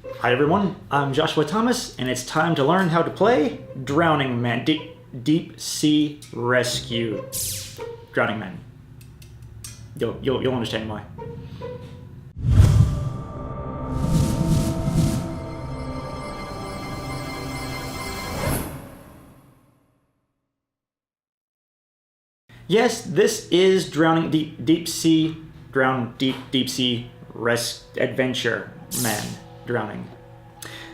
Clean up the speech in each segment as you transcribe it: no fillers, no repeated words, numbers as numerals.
Hi everyone, I'm Joshua Thomas, and it's time to learn how to play Drowning Man, Deep Sea Rescue. Drowning Man. You'll understand why. Yes, this is Deep Sea Adventure Man. Drowning.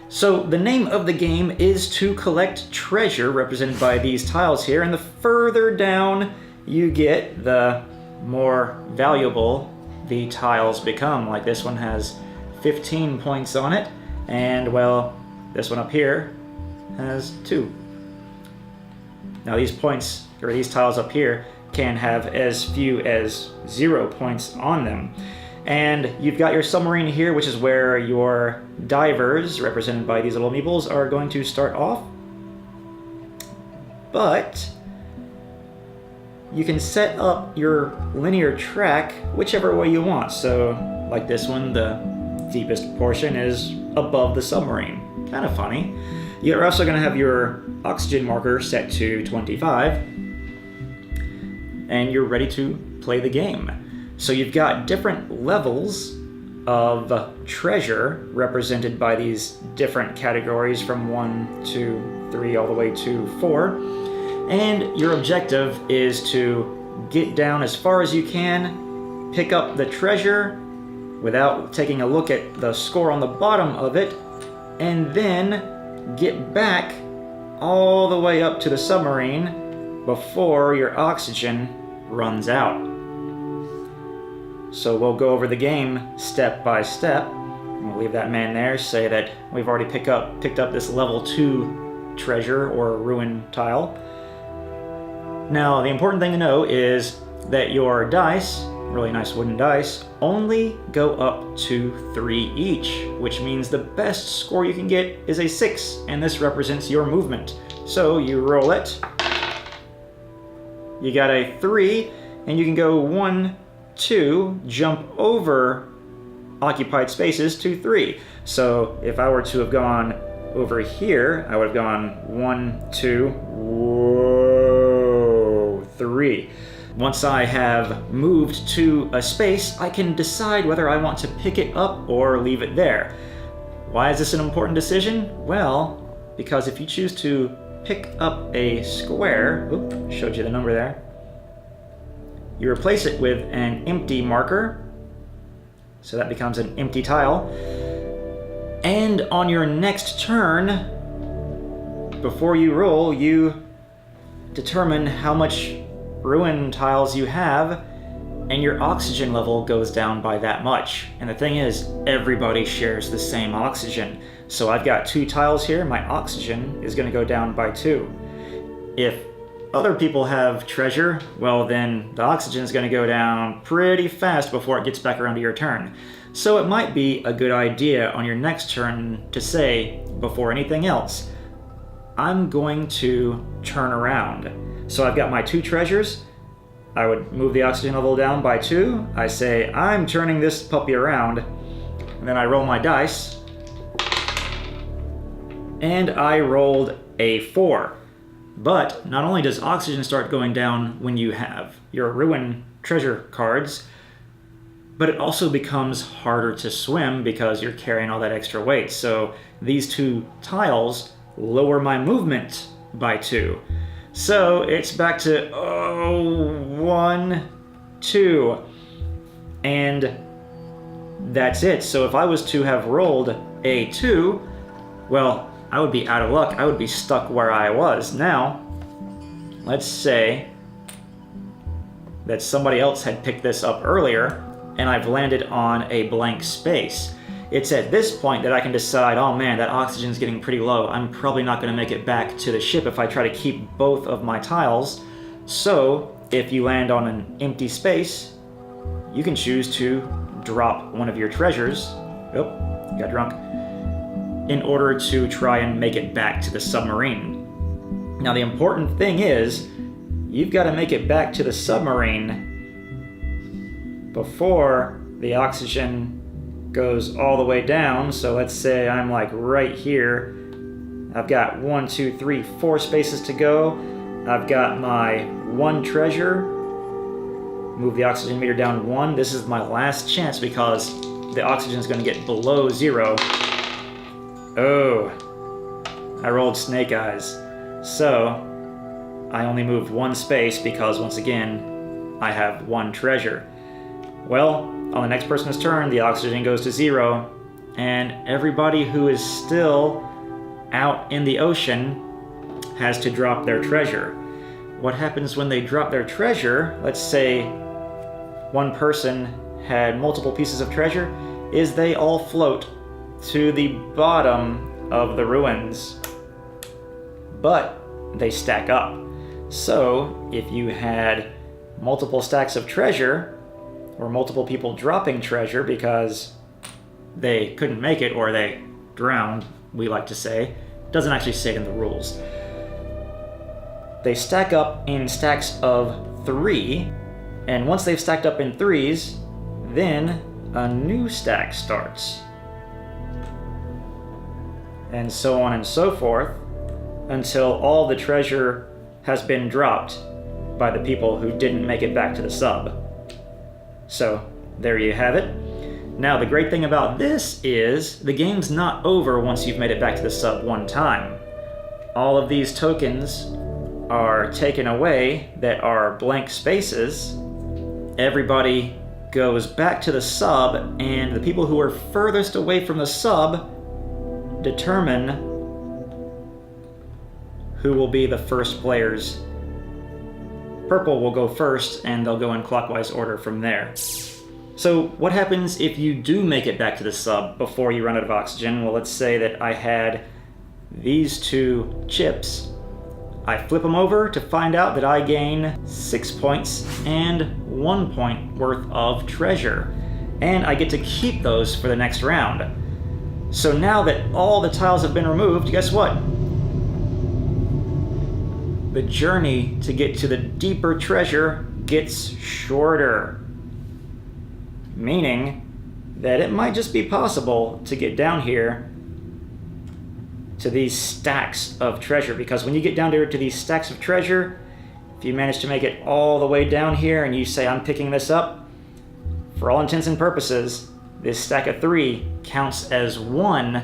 So the name of the game is to collect treasure, represented by these tiles here, and the further down you get, the more valuable the tiles become. Like this one has 15 points on it, and well, this one up here has 2. Now these points, or these tiles up here, can have as few as 0 points on them. And you've got your submarine here, which is where your divers, represented by these little meeples, are going to start off. But you can set up your linear track whichever way you want. So, like this one, the deepest portion is above the submarine. Kind of funny. You're also going to have your oxygen marker set to 25. And you're ready to play the game. So you've got different levels of treasure represented by these different categories from 1 to 3 all the way to 4. And your objective is to get down as far as you can, pick up the treasure without taking a look at the score on the bottom of it, and then get back all the way up to the submarine before your oxygen runs out. So we'll go over the game step by step. We'll leave that man there, say that we've already picked up this level 2 treasure or ruin tile. Now, the important thing to know is that your dice, really nice wooden dice, only go up to 3 each, which means the best score you can get is a 6, and this represents your movement. So you roll it, you got a 3, and you can go 1, 2, jump over occupied spaces to 3. So if I were to have gone over here, I would have gone 1, 2, whoa, 3. Once I have moved to a space, I can decide whether I want to pick it up or leave it there. Why is this an important decision? Well, because if you choose to pick up a square, showed you the number there, you replace it with an empty marker, so that becomes an empty tile. And on your next turn, before you roll, you determine how much ruin tiles you have, and your oxygen level goes down by that much. And the thing is, everybody shares the same oxygen. So I've got 2 tiles here, my oxygen is going to go down by 2. If other people have treasure, well then the oxygen is going to go down pretty fast before it gets back around to your turn. So it might be a good idea on your next turn to say, before anything else, I'm going to turn around. So I've got my 2 treasures, I would move the oxygen level down by 2, I say, I'm turning this puppy around, and then I roll my dice, and I rolled a 4. But not only does oxygen start going down when you have your ruin treasure cards, but it also becomes harder to swim because you're carrying all that extra weight. So these 2 tiles lower my movement by 2. So it's back to 1, 2. And that's it. So if I was to have rolled a 2, well, I would be out of luck. I would be stuck where I was. Now, let's say that somebody else had picked this up earlier, and I've landed on a blank space. It's at this point that I can decide, oh man, that oxygen's getting pretty low. I'm probably not going to make it back to the ship if I try to keep both of my tiles. So, if you land on an empty space, you can choose to drop one of your treasures. Oh, got drunk. In order to try and make it back to the submarine. Now the important thing is, you've got to make it back to the submarine before the oxygen goes all the way down. So let's say I'm like right here. I've got 1, 2, 3, 4 spaces to go. I've got my 1 treasure. Move the oxygen meter down 1. This is my last chance because the oxygen is going to get below 0. Oh, I rolled snake eyes. So I only moved 1 space because, once again, I have 1 treasure. Well, on the next person's turn, the oxygen goes to 0, and everybody who is still out in the ocean has to drop their treasure. What happens when they drop their treasure, let's say one person had multiple pieces of treasure, is they all float to the bottom of the ruins. But they stack up. So if you had multiple stacks of treasure, or multiple people dropping treasure because they couldn't make it or they drowned, we like to say, doesn't actually say it in the rules. They stack up in stacks of 3, and once they've stacked up in 3s, then a new stack starts. And so on and so forth, until all the treasure has been dropped by the people who didn't make it back to the sub. So, there you have it. Now, the great thing about this is the game's not over once you've made it back to the sub 1 time. All of these tokens are taken away that are blank spaces. Everybody goes back to the sub, and the people who are furthest away from the sub determine who will be the first players. Purple will go first, and they'll go in clockwise order from there. So what happens if you do make it back to the sub before you run out of oxygen? Well, let's say that I had these 2 chips. I flip them over to find out that I gain 6 points and 1 point worth of treasure. And I get to keep those for the next round. So now that all the tiles have been removed, guess what? The journey to get to the deeper treasure gets shorter. Meaning that it might just be possible to get down here to these stacks of treasure, because when you get down here to these stacks of treasure, if you manage to make it all the way down here and you say, I'm picking this up, for all intents and purposes, this stack of 3 counts as 1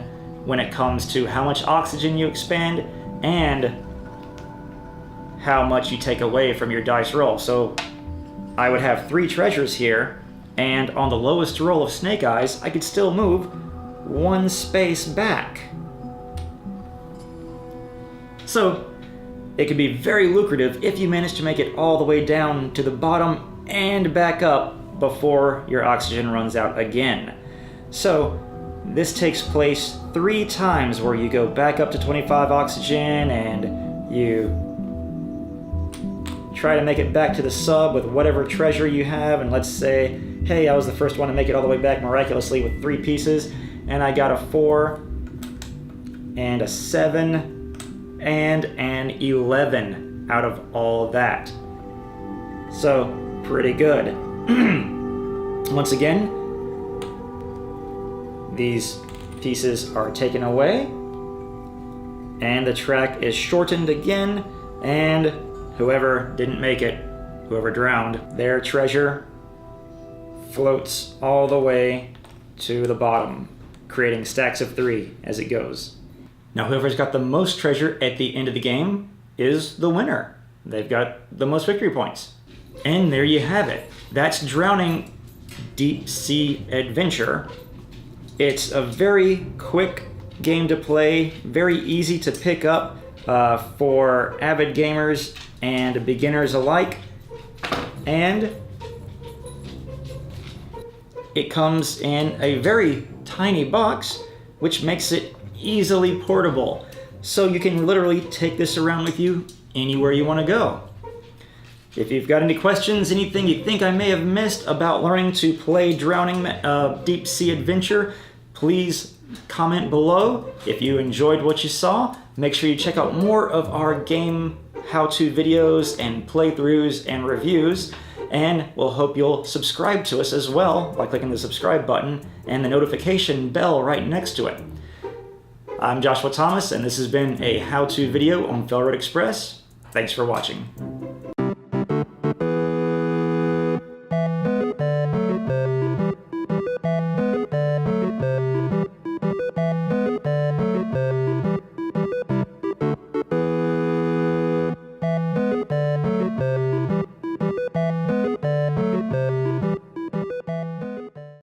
when it comes to how much oxygen you expend and how much you take away from your dice roll. So I would have 3 treasures here, and on the lowest roll of snake eyes, I could still move 1 space back. So it could be very lucrative if you manage to make it all the way down to the bottom and back up before your oxygen runs out again. So this takes place 3 times, where you go back up to 25 oxygen and you try to make it back to the sub with whatever treasure you have. And let's say, hey, I was the first one to make it all the way back miraculously with 3 pieces, and I got a 4 and a 7 and an 11 out of all that. So pretty good. Once again, these pieces are taken away, and the track is shortened again, and whoever didn't make it, whoever drowned, their treasure floats all the way to the bottom, creating stacks of 3 as it goes. Now, whoever's got the most treasure at the end of the game is the winner. They've got the most victory points. And there you have it. That's Drowning Deep Sea Adventure. It's a very quick game to play, very easy to pick up for avid gamers and beginners alike. And it comes in a very tiny box, which makes it easily portable. So you can literally take this around with you anywhere you want to go. If you've got any questions, anything you think I may have missed about learning to play Drowning Deep Sea Adventure, please comment below. If you enjoyed what you saw, make sure you check out more of our game how-to videos and playthroughs and reviews. And we'll hope you'll subscribe to us as well by clicking the subscribe button and the notification bell right next to it. I'm Joshua Thomas, and this has been a how-to video on Railroad Express. Thanks for watching.